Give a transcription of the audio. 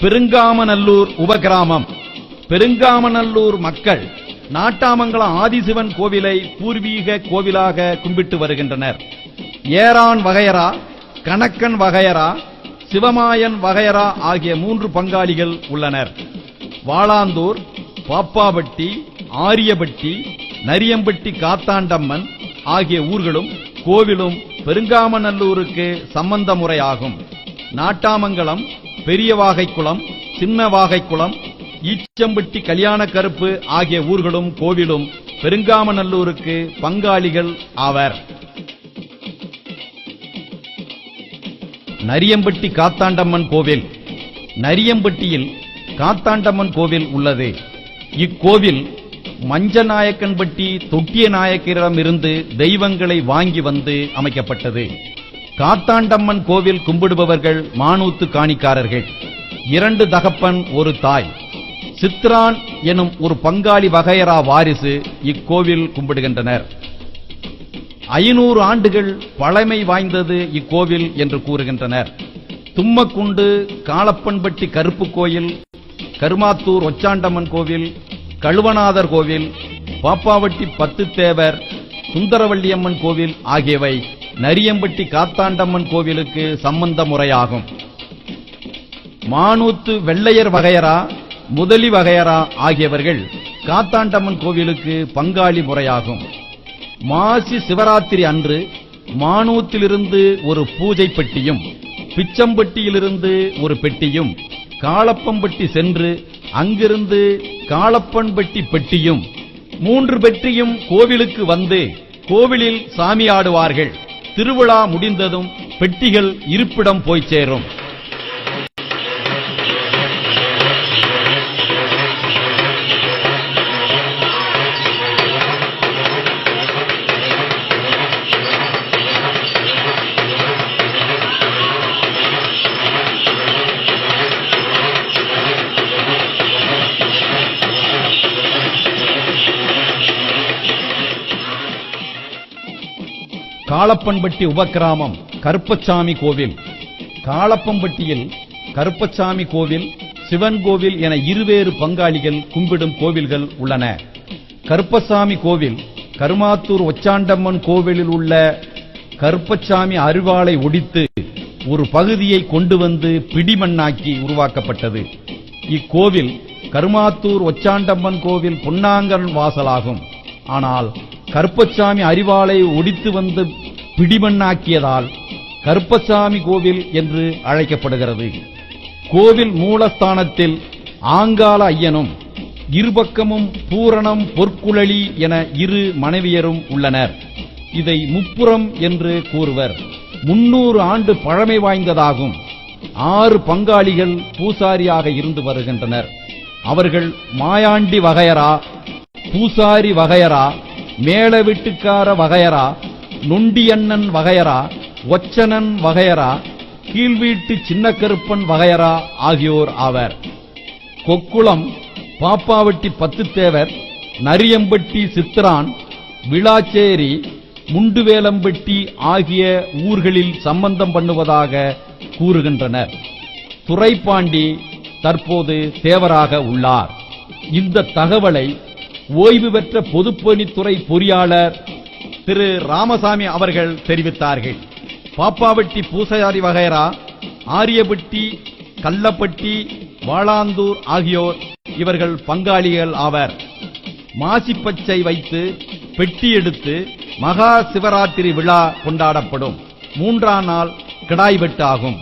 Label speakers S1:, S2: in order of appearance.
S1: பெருங்காமநல்லூர் உபகிராமம். பெருங்காமநல்லூர் மக்கள் நாட்டாமங்கலம் ஆதிசிவன் கோவிலை பூர்வீக கோவிலாக கும்பிட்டு வருகின்றனர். ஏரான் வகையரா, கணக்கன் வகையரா, சிவமாயன் வகையரா ஆகிய 3 பங்காளிகள் உள்ளனர். வாளாந்தூர், பாப்பாபட்டி, ஆரியபட்டி, நரியம்பட்டி காத்தாண்டம்மன் ஆகிய ஊர்களும் கோவிலும் பெருங்காமநல்லூருக்கு சம்பந்த முறையாகும். நாட்டாமங்கலம், பெரிய வாகைக்குளம், சின்ன வாகைக்குளம், ஈச்சம்பட்டி, கல்யாண கருப்பு ஆகிய ஊர்களும் கோவிலும் பெருங்காமநல்லூருக்கு பங்காளிகள் ஆவர். நரியம்பட்டி காத்தாண்டம்மன் கோவில். நரியம்பட்டியில் காத்தாண்டம்மன் கோவில் உள்ளது. இக்கோவில் மஞ்சநாயக்கன்பட்டி தொட்டிய நாயக்கரிடமிருந்து தெய்வங்களை வாங்கி வந்து அமைக்கப்பட்டது. காத்தாண்டம்மன் கோவில் கும்பிடுபவர்கள் மானூத்து காணிக்காரர்கள். 2 தகப்பன் 1 தாய். சித்ரான் எனும் ஒரு பங்காளி வகையரா வாரிசு இக்கோவில் கும்பிடுகின்றனர். 500 ஆண்டுகள் பழமை வாய்ந்தது இக்கோவில் என்று கூறுகின்றனர். தும்மக்குண்டு, காளப்பன்பட்டி கருப்பு கோயில், கருமாத்தூர் ஒச்சாண்டம்மன் கோவில், கழுவநாதர் கோவில், பாப்பாவட்டி 10 தேவர், சுந்தரவள்ளியம்மன் கோவில் ஆகியவை நரியம்பட்டி காத்தாண்டம்மன் கோவிலுக்கு சம்பந்த முறையாகும். மானூத்து வெள்ளையர் வகையரா, முதலி வகையரா ஆகியவர்கள் காத்தாண்டம்மன் கோவிலுக்கு பங்காளி முறையாகும். மாசி சிவராத்திரி அன்று மானூத்திலிருந்து ஒரு பூஜை பெட்டியும் பிச்சம்பட்டியிலிருந்து ஒரு பெட்டியும் காளப்பம்பட்டி சென்று அங்கிருந்து காளப்பன்பட்டி பெட்டியும் 3 பெட்டியும் கோவிலுக்கு வந்து கோவிலில் சாமியாடுவார்கள். திருவிழா முடிந்ததும் பெட்டிகள் இருப்பிடம் போய் சேரும். காளப்பன்பட்டி உபகிராமம் கருப்பசாமி கோவில். காளப்பம்பட்டியில் கருப்பசாமி கோவில், சிவன் கோவில் என இருவேறு பங்காளிகள் கும்பிடும் கோவில்கள் உள்ளன. கருப்பசாமி கோவில் கருமாத்தூர் ஒச்சாண்டம்மன் கோவிலில் உள்ள கருப்பசாமி அருவாளை ஒடித்து ஒரு பகுதியை கொண்டு வந்து பிடிமண்ணாக்கி உருவாக்கப்பட்டது. இக்கோவில் கருமாத்தூர் ஒச்சாண்டம்மன் கோவில் பொன்னாங்கன் வாசலாகும். ஆனால் கருப்பசாமி அரிவாளை ஒடித்து வந்து பிடிமண்ணாக்கியதால் கருப்பசாமி கோவில் என்று அழைக்கப்படுகிறது. கோவில் மூலஸ்தானத்தில் ஆங்கால ஐயனும் இருபக்கமும் பூரணம் பொற்குழலி என 2 மனைவியரும் உள்ளனர். இதை முப்புறம் என்று கூறுவர். 300 ஆண்டு பழமை வாய்ந்ததாகும். 6 பங்காளிகள் பூசாரியாக இருந்து வருகின்றனர். அவர்கள் மாயாண்டி வகையரா, பூசாரி வகையரா, மேல வீட்டுக்கார வகையரா, நொண்டியண்ணன் வகையரா, ஒச்சனன் வகையரா, கீழ்வீட்டு சின்னக்கருப்பன் வகையரா ஆகியோர் ஆவர். கொக்குளம், பாப்பாவட்டி 10 தேவர், நரியம்பட்டி சித்ரான், விளாச்சேரி, முண்டுவேலம்பட்டி ஆகிய ஊர்களில் சம்பந்தம் பண்ணுவதாக கூறுகின்றனர். துரைப்பாண்டி தற்போது தேவராக உள்ளார். இந்த தகவலை ஓய்வு பெற்ற பொதுப்பணித்துறை பொறியாளர் திரு ராமசாமி அவர்கள் தெரிவித்தார்கள். பாப்பாவட்டி பூசாரி வகையரா, ஆரியபட்டி, கல்லப்பட்டி, வாளாந்தூர் ஆகியோர் இவர்கள் பங்காளிகள் ஆவர். மாசிப்பச்சை வைத்து பெட்டி எடுத்து மகா சிவராத்திரி விழா கொண்டாடப்படும். 3ஆம் நாள் கிடாய் வெட்டு ஆகும்.